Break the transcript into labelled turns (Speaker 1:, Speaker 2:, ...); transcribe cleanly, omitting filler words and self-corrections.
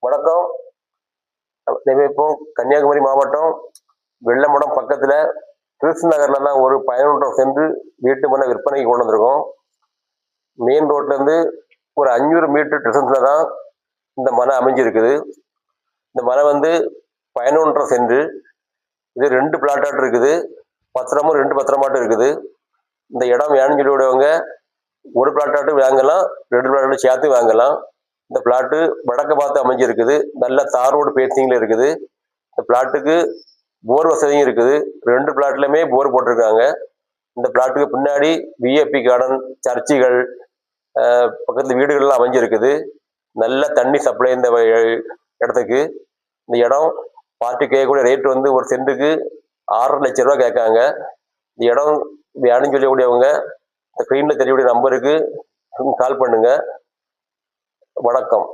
Speaker 1: வணக்கம். இப்போ கன்னியாகுமரி மாவட்டம் வெள்ளமடம் பக்கத்தில் கிருஷ்ண நகரில் தான் ஒரு 11 சென்ட் வீட்டு மனை விற்பனைக்கு கொண்டு வந்திருக்கோம். மெயின் ரோட்லேருந்து ஒரு 500 மீட்டர் டிஸ்டன்ஸில் தான் இந்த மனை அமைஞ்சிருக்குது. இந்த மனை வந்து 11 சென்ட். இது 2 பிளாட்டாட்டு இருக்குது. பத்திரமும் 2 பத்திரமாட்டும் இருக்குது. இந்த இடம் வேணும்னு சொல்லி விடுவவங்க ஒரு பிளாட்டாட்டு வாங்கலாம், 2 பிளாட்டாட்டு சேர்த்து வாங்கலாம். இந்த பிளாட்டு வடக்க பார்த்து அமைஞ்சிருக்குது. நல்ல தார் ரோடு பேசிங்கில் இருக்குது. இந்த பிளாட்டுக்கு போர் வசதியும் இருக்குது. 2 பிளாட்லையுமே போர் போட்டிருக்காங்க. இந்த பிளாட்டுக்கு பின்னாடி விஐபி கார்டன், சர்ச்சுகள், பக்கத்தில் வீடுகள்லாம் அமைஞ்சிருக்குது. நல்ல தண்ணி சப்ளை இந்த இடத்துக்கு. இந்த இடம் பார்ட்டி கேட்கக்கூடிய ரேட் வந்து ஒரு சென்ட்டுக்கு 6.5 லட்சம் ரூபா கேட்காங்க. இந்த இடம் வேணும்னு சொல்லக்கூடியவங்க இந்த ஸ்க்ரீனில் தெரியக்கூடிய நம்பருக்கு கால் பண்ணுங்க. வணக்கம்.